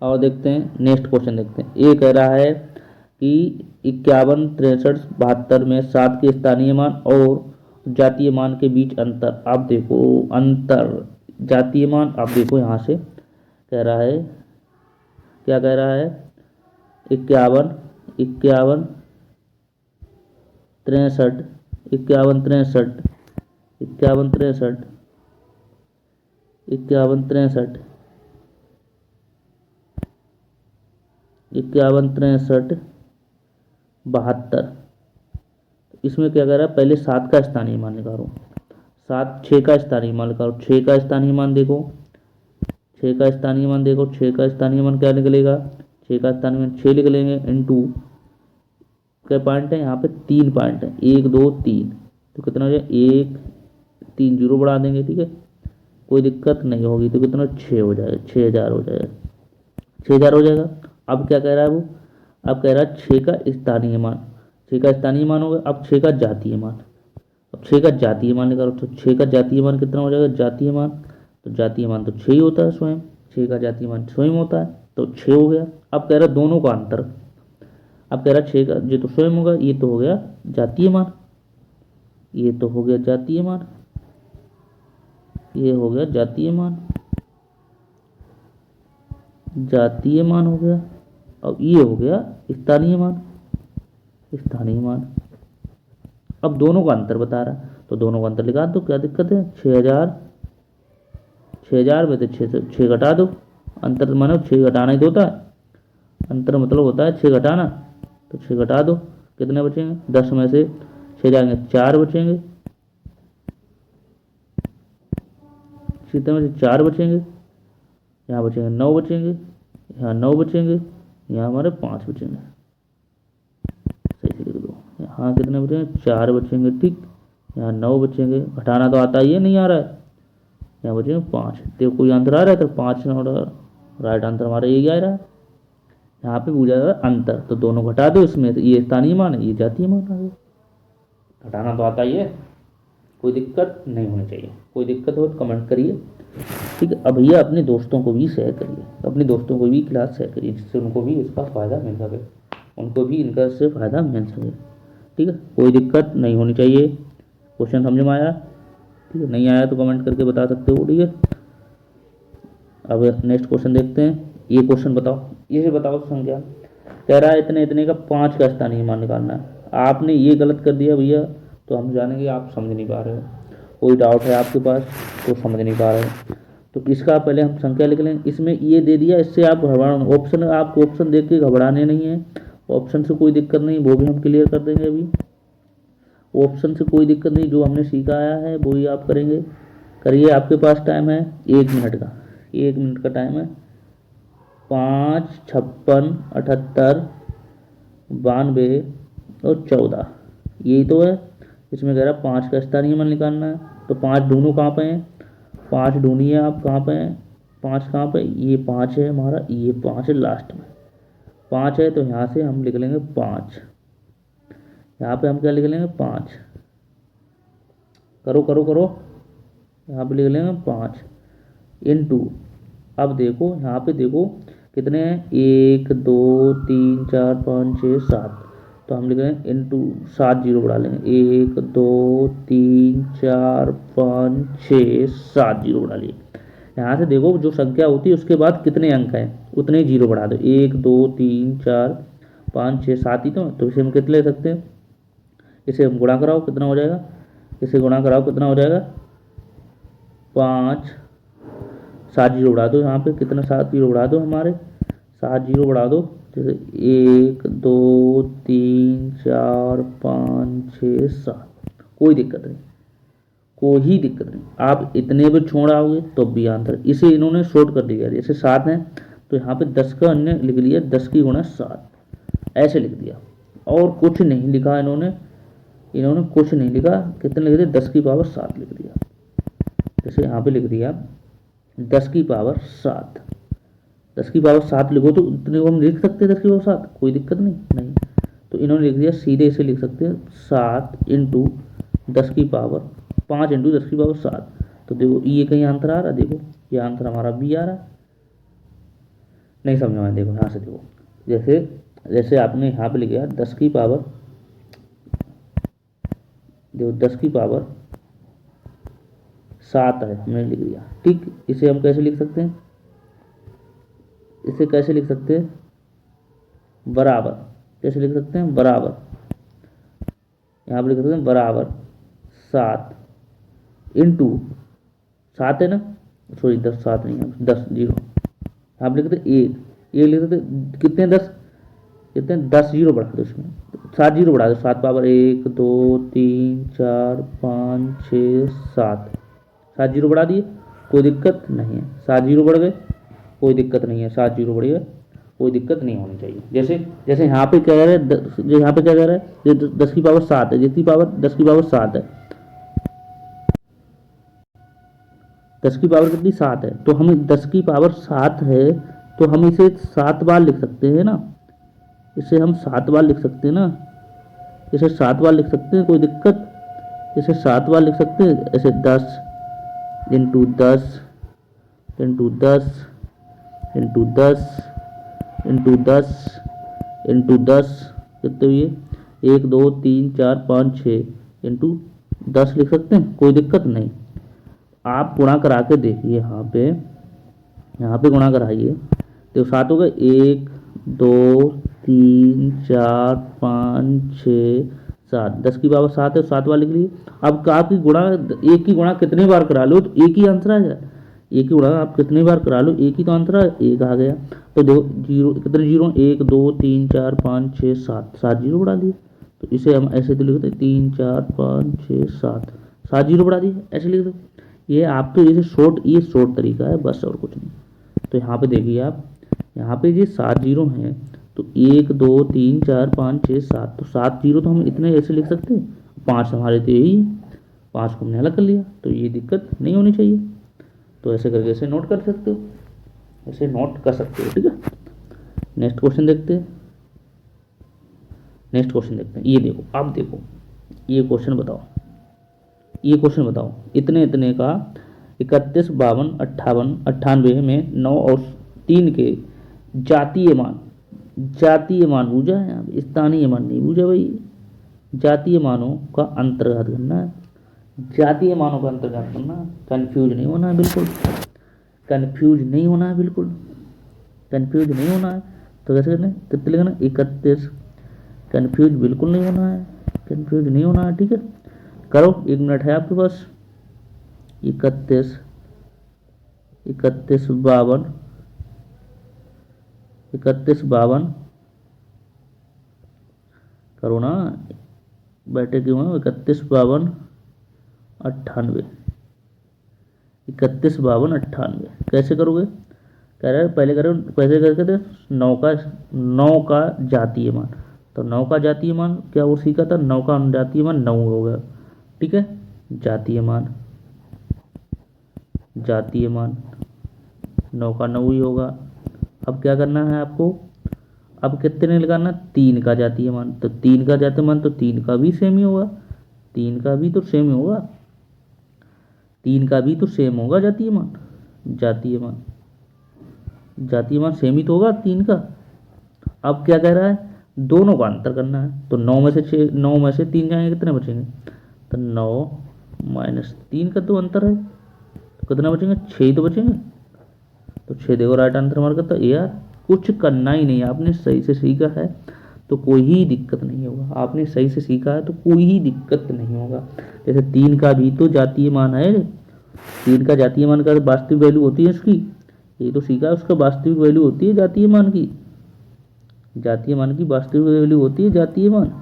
और देखते हैं नेक्स्ट क्वेश्चन, देखते हैं। ये कह रहा है कि 51, 63, 72 में 7 के स्थानीय मान और जातीय मान के बीच अंतर। आप देखो अंतर, जातीय मान, आप देखो यहाँ से कह रहा है, क्या कह रहा है? 51, 51, 63, 51, 63, 51, 63, 51, 63, 51, 63, 72। इसमें क्या कह रहा है? पहले 7 का स्थानीय मान निकालो, 7, 6 का स्थानीय मान निकालो। 6 का स्थानीय मान देखो, 6 का स्थानीय मान देखो, 6 का स्थानीय मान क्या निकलेगा? 6 का स्थानीय मान 6 लिख लेंगे इंटू, क्या पॉइंट है यहाँ पे? 3 पॉइंट है, 1 2 3, तो कितना हो जाए? 1 3 जीरो बढ़ा देंगे, ठीक है, कोई दिक्कत नहीं होगी। तो कितना? 6 हो जाएगा, 6,000 हो जाएगा, 6,000 हो जाएगा। अब क्या कह रहा है वो? अब कह रहा है 6 का स्थानीय मान, 6 का स्थानीय मान होगा। अब 6 का जातीय मान, अब 6 का जातीय मान निकालो। तो 6 का जातीय मान कितना हो जाएगा? जातीय मान, तो जातीय मान तो 6 ही होता है स्वयं, 6 का जातीय मान स्वयं होता है, तो 6 हो गया। अब कह रहा है दोनों का अंतर, अब कह रहा है 6 का ये तो स्वयं होगा, ये तो हो गया जातीय मान, ये तो हो गया जातीय मान, ये हो गया जातीय मान, जातीय मान हो गया। अब ये हो गया स्थानीय मान, स्थानीय मान। अब दोनों का अंतर बता रहा है, तो दोनों का अंतर निकाल दो, क्या दिक्कत है? 6,000, 6,000 में से 6 घटा दो। अंतर मानो 6 घटाना ही तो होता है, अंतर मतलब होता है 6 घटाना, तो 6 घटा दो, कितने बचेंगे, 10 में से 6 जाएंगे 4 बचेंगे, कितने में से 4 बचेंगे, यहाँ बचेंगे 9 बचेंगे, यहाँ 9 बचेंगे, यहाँ हमारे 5 बचेंगे, सही से लिख दो। यहाँ कितने बचेंगे, 4 बचेंगे, ठीक। यहाँ 9 बचेंगे, घटाना तो आता ही है, नहीं आ रहा है। यहाँ बचेंगे 5, तो कोई आंसर आ रहा है, तो 5 राइट आंसर हमारा यही आ रहा है। यहाँ पे पूछा जा रहा है अंतर, तो दोनों घटा दो, इसमें ये स्थानीय मान है, ये जातीय मान आ गया। घटाना तो आता ही है, कोई दिक्कत नहीं होनी चाहिए। कोई दिक्कत हो तो कमेंट करिए, ठीक है। अब भैया अपने दोस्तों को भी शेयर करिए, अपने दोस्तों को भी क्लास शेयर करिए, जिससे उनको भी इसका फ़ायदा मिल सके, उनको भी इनका से फ़ायदा मिल सके, ठीक है। कोई दिक्कत नहीं होनी चाहिए। क्वेश्चन समझ में आया, ठीक है। नहीं आया तो कमेंट करके बता सकते हो, ठीक है। अब नेक्स्ट क्वेश्चन देखते हैं। ये क्वेश्चन बताओ, ये बताओ संख्या कह रहा है इतने इतने का 5 का स्थानीय मान निकालना है। आपने ये गलत कर दिया भैया, तो हम जानेंगे आप समझ नहीं पा रहे हो, कोई डाउट है आपके पास तो समझ नहीं पा रहे हो। तो इसका पहले हम संख्या लिख लें। इसमें ये दे दिया, इससे आप घबराना, ऑप्शन आपको ऑप्शन देख के घबराने नहीं है, ऑप्शन से कोई दिक्कत नहीं, वो भी हम क्लियर कर देंगे अभी। ऑप्शन से कोई दिक्कत नहीं, जो हमने सीखा है वो ही आप करेंगे। करिए, आपके पास टाइम है 1 मिनट का, 1 मिनट का टाइम है। 5, 56, 78, 92 और 14, यही तो है। इसमें कह रहा है 5 का स्थानीय मान निकालना है, तो 5 ढूंढो कहाँ पे हैं, 5 ढूंढिए आप कहाँ पे हैं। 5 कहाँ पे, ये 5 है हमारा, ये 5 है लास्ट में, 5 है, तो यहाँ से हम लिख लेंगे 5, यहाँ पे हम क्या लिख लेंगे 5, करो करो करो, यहाँ पे लिख लेंगे 5 इंटू। अब देखो यहाँ पे देखो कितने हैं, 1 2 3 4 5 6 7, तो हम लिख रहे हैं इंटू 7 जीरो बढ़ा लेंगे, 1 2 3 4 5 6 7 जीरो बढ़ा लिए। यहाँ से देखो जो संख्या होती है उसके बाद कितने अंक हैं उतने ही जीरो बढ़ा दो, 1 2 3 4 5 6 7 ही तो इसे हम कितने ले सकते हैं, इसे हम गुणा कराओ कितना हो जाएगा, इसे गुणा कराओ कितना हो जाएगा 5, 7 जीरो बढ़ा दो, यहाँ पे कितना 7 जीरो बढ़ा दो, हमारे 7 जीरो बढ़ा दो, जैसे 1 2 3 4 5 6 7, कोई दिक्कत नहीं, कोई दिक्कत नहीं। आप इतने भी छोड़ आओगे तो भी आंसर, इसे इन्होंने शॉर्ट कर दिया, जैसे 7 है तो यहाँ पे 10 का हमने लिख लिया 10 की गुणा 7, ऐसे लिख दिया, और कुछ नहीं लिखा इन्होंने कुछ नहीं लिखा। कितने लिख दिया, 10 की पावर 7 लिख दिया, जैसे यहाँ पे लिख दिया 10 की पावर 7, 10 की पावर 7 लिखो तो इतने को हम लिख सकते हैं 10 की पावर 7, कोई दिक्कत नहीं। तो इन्होंने लिख दिया, सीधे इसे लिख सकते हैं 7 इंटू 10 की पावर 5 इंटू 10 की पावर 7। तो देखो ये कहीं आंसर आ रहा है, देखो ये आंसर हमारा बी आ रहा है, नहीं समझ में, देखो यहाँ से देखो, जैसे आपने यहाँ पे लिखा 10 की पावर, देखो 10 की पावर 7 है हमने लिख दिया, ठीक। इसे हम कैसे लिख सकते हैं, इसे कैसे लिख सकते हैं, बराबर, कैसे लिख सकते हैं बराबर, यहाँ पर लिख सकते हैं बराबर 7 इंटू 7 है ना, सॉरी 10 7 नहीं है 10 जीरो, यहाँ पर लिख सकते 1 लिख सकते, कितने 10 जीरो बढ़ा दो, इसमें 7 जीरो बढ़ा दो, 7 पावर 1 2 3 4 5 6 7, 7 जीरो बढ़ा दिए, कोई दिक्कत नहीं है, 7 जीरो बढ़ गए, कोई दिक्कत नहीं है, 7 जीरो बढ़िए, कोई दिक्कत नहीं होनी चाहिए। जैसे यहाँ पे कह रहे हैं, जो यहाँ पे क्या कह रहा है, 10 की पावर 7 है, जितनी पावर 10 की पावर 7 है, 10 की पावर कितनी 7 है, तो हम 10 की पावर 7 है तो हम इसे 7 बार लिख सकते हैं ना, इसे हम 7 बार लिख सकते हैं ना, इसे 7 बार लिख सकते हैं, कोई दिक्कत, इसे 7 बार लिख सकते हैं, ऐसे 10 into 10 into 10 into 10 into 10 into 10, कितने हुए, 1 2 3 4 5 6 इंटू 10 लिख सकते हैं, कोई दिक्कत नहीं। आप गुणा करा के देखिए, यहाँ पे गुणा कराइए, तो 7 हो गए, 1 2 3 4 5 6 7, 10 की पावर 7 है, 7 बार लिख लिए। अब कहा कि गुणा, एक की गुणा कितने बार करा लो तो एक ही आंसर आ जाए, एक ही गुणा आप कितनी बार करा लो एक ही तो आंसर है, एक आ गया। तो देखो जीरो, कितने जीरो, 1 2 3 4 5 6 7, 7 जीरो बढ़ा दिए, तो इसे हम ऐसे तो लिखते 3 4 5 6 7, 7 जीरो बढ़ा दिए, ऐसे लिख दो। ये आप तो जैसे ये शॉर्ट तरीका है बस, और कुछ नहीं। तो यहाँ पे देखिए आप, यहाँ पे ये 7 जीरो हैं, तो 1 2 3 4 5 6 7, तो 7 जीरो तो हम इतने ऐसे लिख सकते हैं, 5 हमारे तो यही है, 5 को हमने अलग कर लिया, तो ये दिक्कत नहीं होनी चाहिए। तो ऐसे करके ऐसे नोट कर सकते हो, ऐसे नोट कर सकते हो, ठीक है। नेक्स्ट क्वेश्चन देखते हैं, नेक्स्ट क्वेश्चन देखते हैं। ये देखो, आप देखो ये क्वेश्चन बताओ, ये क्वेश्चन बताओ, इतने इतने का 31 52 58 98 में 9 और 3 के जातीय मान, जातीय मान पूछा है, अब स्थानीय मान नहीं पूछा भाई, जातीय मानों का अंतर्घात करना है, जातीय मानों का अंतर्घात करना है। कंफ्यूज नहीं होना है बिल्कुल, कंफ्यूज नहीं होना है बिल्कुल, कंफ्यूज नहीं होना है। तो कैसे करना है, कितने लिखना, 31, कंफ्यूज बिल्कुल नहीं होना है, कंफ्यूज नहीं होना है, ठीक है। करो, 1 मिनट है आपके पास। 31 31 52 31 52 करो ना, बैठे क्यों हैं। 31 52 98, 31 52 98 कैसे करोगे, कह रहे पहले करो, पहले करके थे 9 का जातीय मान, तो 9 का जातीय मान क्या उसी का था, 9 का जातीय मान 9 हो गया, ठीक है। जातीय मान, जातीय मान 9 का 9 ही होगा। अब क्या करना है आपको, अब कितने लगाना, 3 का जातीय मान, तो 3 का जातीय मान तो 3 का भी सेम ही होगा, 3 का भी तो सेम ही होगा, 3 का भी तो सेम होगा जातीय मान, जातीय मान, जातीय मान सेम ही तो होगा 3 का। अब क्या कह रहा है, दोनों का अंतर करना है, तो 9 में से 6, 9 में से 3 जाएंगे, कितने बचेंगे, तो 9 माइनस 3 का तो अंतर है, तो कितना बचेंगे, 6 तो बचेंगे। तो 6 देखो राइट आंसर हमारा करता है यार। कुछ करना ही नहीं, आपने सही से सीखा है तो कोई ही दिक्कत नहीं होगा, आपने सही से सीखा है तो कोई ही दिक्कत नहीं होगा। जैसे 3 का भी तो जातीय मान है, 3 का जातीय मान का वास्तविक वैल्यू होती है उसकी, ये तो सीखा है, उसका वास्तविक वैल्यू होती है जातीय मान की, जातीय मान की वास्तविक वैल्यू होती है जातीय मान,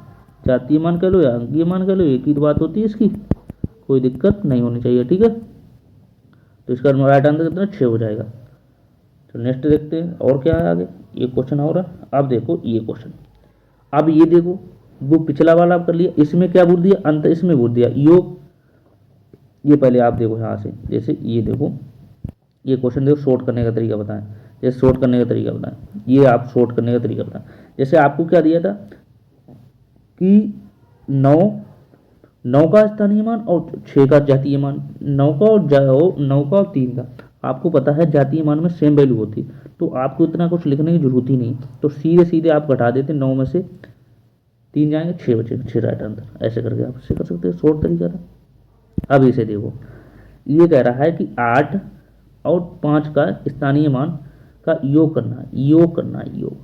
जातीय मान कह लो या अंकीय मान कह लो, एक ही बात होती है इसकी, कोई दिक्कत नहीं होनी चाहिए, ठीक है। तो इसका राइट आंसर कितना, 6 हो जाएगा। तो नेक्स्ट देखते हैं और क्या है आगे, ये क्वेश्चन और है। अब देखो ये क्वेश्चन, अब ये देखो, वो पिछला वाला आप कर लिया, इसमें क्या बोल दिया, अंत इसमें बोल दिया योग। ये पहले आप देखो यहाँ से, जैसे ये देखो, ये क्वेश्चन देखो, शॉर्ट करने का तरीका बताएं, जैसे शॉर्ट करने का तरीका बताएं, ये आप शॉर्ट करने का तरीका बताएं। जैसे आपको क्या दिया था कि 9 का स्थानीय मान और 6 का जातीय मान, 9 का और 9 का और 3 का, आपको पता है जातीय मान में सेम वैल्यू होती, तो आपको इतना कुछ लिखने की जरूरत ही नहीं, तो सीधे सीधे आप घटा देते, 9 में से 3 जाएंगे, 6 बचेंगे, 6 राइट आंसर। ऐसे करके आप इसे कर सकते हैं, शॉर्ट तरीका था। अब इसे देखो, ये कह रहा है कि 8 और 5 का स्थानीय मान का योग करना है, योग करना है, योग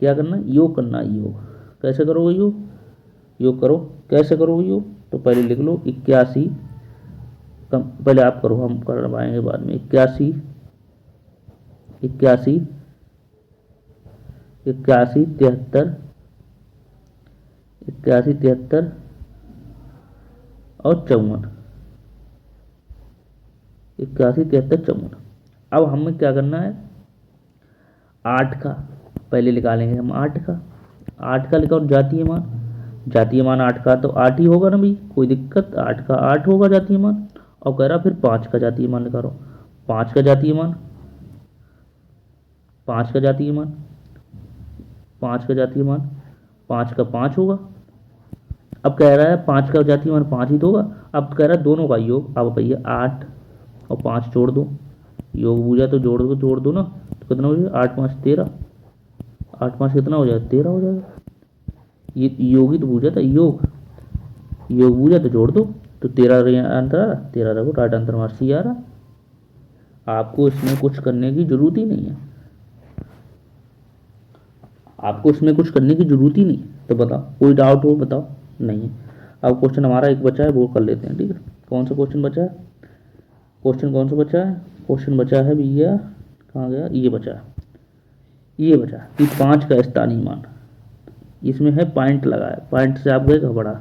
क्या करना है, योग करना है, योग कैसे करोगे, योग करो, कैसे करोगे योग, तो पहले लिख लो 81, कम पहले आप करो, हम कर पाएंगे बाद में, 81 71 73 81 73 और 54, 81 73 54। अब हमें क्या करना है, 8 का पहले निकालेंगे हम, 8 का लिखा, जातीय मान, जातीय मान 8 का तो 8 ही होगा ना भाई, कोई दिक्कत, 8 का 8 होगा जातीय मान। और कह रहा फिर 5 का जातीय मान निकालो, 5 का जातीय मान, 5 का जातीय मान, 5 का जातीय मान, 5 का 5 होगा। अब कह रहा है 5 का जातीय मान 5 ही तो होगा। अब कह रहा है दोनों का योग, अब भैया 8 और 5 जोड़ दो, योग बूझा तो जोड़ दो ना, तो कितना हो जाएगा, 8 5 13, 8 5 कितना हो जाएगा, 13 हो जाएगा। ये योग ही तो बूझा था, योग बूझा तो जोड़ दो, तो 13 आंसर आ रहा, 13 रखो, राइट आंसर हमारा सी आ रहा। आपको इसमें कुछ करने की जरूरत ही नहीं है, आपको इसमें कुछ करने की जरूरत ही नहीं। तो बताओ, कोई डाउट हो बताओ, नहीं है। अब क्वेश्चन हमारा एक बचा है, वो कर लेते हैं, ठीक है। कौन सा क्वेश्चन बचा है, क्वेश्चन कौन सा बचा है, क्वेश्चन बचा है भैया, कहाँ गया, ये बचा है, ये बचा कि 5 का स्थानीय मान, इसमें है पॉइंट लगा है, पॉइंट से आप गए घबरा,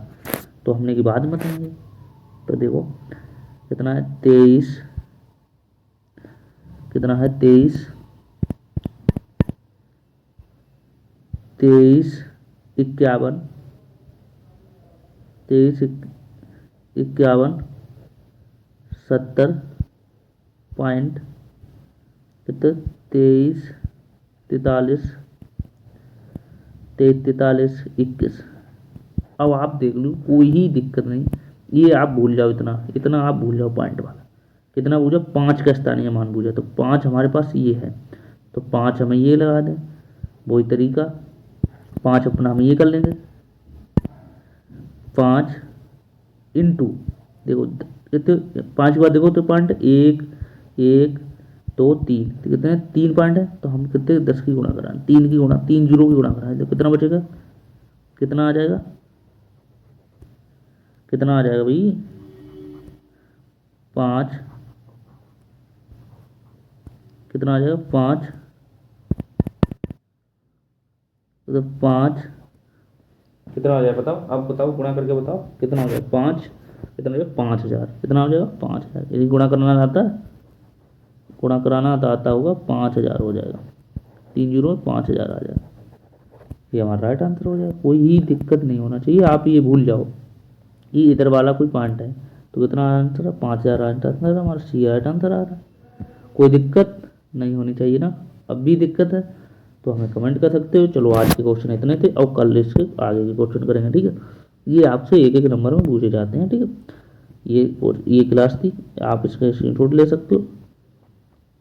तो हमने की बाद में बताएंगे। तो देखो कितना है 23, कितना है 23, 23 51, 23 51 70 पॉइंट कितने 23 43 23 43 21। अब आप देख लो कोई ही दिक्कत नहीं, ये आप भूल जाओ, इतना इतना आप भूल जाओ पॉइंट वाला। कितना पूछा 5 का स्थानीय मान पूछा, तो 5 हमारे पास ये है, तो 5 हमें ये लगा दें, वही तरीका 5 अपना हम ये कर लेंगे, 5 इंटू देखो कितने 5 के बाद देखो तो पॉइंट 1 1 2 3, तो कितने 3 पॉइंट है, तो हम कितने 10 की गुणा कराएं, 3 की गुणा 3 जीरो की गुणा कराएं, तो कितना बचेगा, कितना आ जाएगा, कितना आ जाएगा भाई 5, कितना आ जाएगा 5, तो 5 कितना हो जाएगा बताओ, अब बताओ गुणा करके बताओ कितना हो जाएगा 5, कितना हो जाएगा 5000, कितना हो जाएगा 5000। यदि गुणा करना आता है, गुणा कराना आता होगा 5000 हो जाएगा, 3 जीरो 5000 आ जाएगा, ये हमारा राइट आंसर हो जाएगा। कोई ही दिक्कत नहीं होना चाहिए, आप ये भूल जाओ ये इधर वाला कोई पॉइंट है, तो कितना आंसर है 5000 आंसर, हमारा सी राइट आंसर आ रहा है। कोई दिक्कत नहीं होनी चाहिए ना, अब भी दिक्कत है तो हमें कमेंट कर सकते हो। चलो आज के क्वेश्चन इतने थे, और कल इसके आगे के क्वेश्चन करेंगे, ठीक है। ये आपसे एक एक नंबर में पूछे जाते हैं, ठीक है। ये क्लास थी, आप इसका स्क्रीनशॉट ले सकते हो,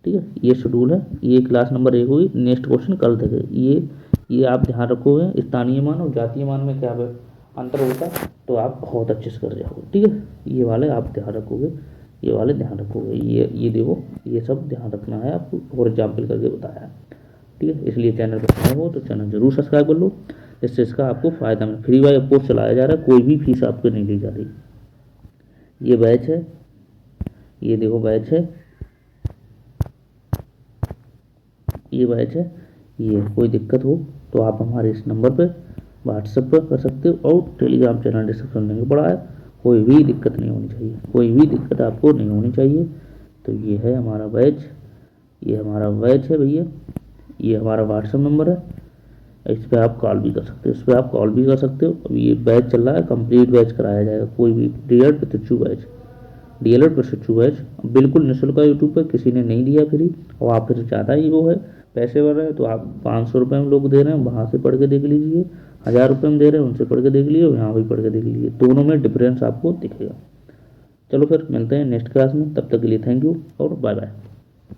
ठीक है। ये शेड्यूल है, ये क्लास नंबर 1 हुई, नेक्स्ट क्वेश्चन कल तक है। ये आप ध्यान रखोगे, स्थानीय मान और जातीय मान में क्या अंतर होता है, तो आप बहुत अच्छे से कर जाओगे, ठीक है। ये वाले आप ध्यान रखोगे, ये वाले ध्यान रखोगे, ये देखो, ये सब ध्यान रखना है आपको, फॉर एग्जाम्पल करके बताया है, ठीक है। इसलिए चैनल पर नए हो तो चैनल जरूर सब्सक्राइब कर लो, इससे इसका आपको फ़ायदा मिले। फ्री वाई कोर्स चलाया जा रहा है, कोई भी फीस आपको नहीं ली जा रही। ये बैच है, ये देखो बैच है, ये बैच है, ये कोई दिक्कत हो तो आप हमारे इस नंबर पर व्हाट्सएप पर कर सकते हो, और टेलीग्राम चैनल डिस्क्रिप्शन लिंक पड़ा है। कोई भी दिक्कत नहीं होनी चाहिए, कोई भी दिक्कत आपको नहीं होनी चाहिए। तो ये है हमारा बैच, ये हमारा बैच है भैया, ये हमारा व्हाट्सएप नंबर है, इस पर आप कॉल भी कर सकते हो, इस पर आप कॉल भी कर सकते हो। अब ये बैच चल रहा है, कंप्लीट बैच कराया जाएगा, कोई भी डीएलएड प्रशिक्षु बैच, डीएलएड प्रशिक्षु बैच बिल्कुल निःशुल्क है, यूट्यूब पर किसी ने नहीं दिया फ्री, और आप फिर ज़्यादा ही वो है पैसे भर रहे हैं, तो आप 500 रुपये में लोग दे रहे हैं, वहाँ से पढ़ के देख लीजिए, 1000 रुपये में दे रहे हैं उनसे पढ़ के देख लीजिए, यहाँ भी पढ़ के देख लीजिए, दोनों में डिफरेंस आपको दिखेगा। चलो फिर मिलते हैं नेक्स्ट क्लास में, तब तक के लिए थैंक यू और बाय बाय।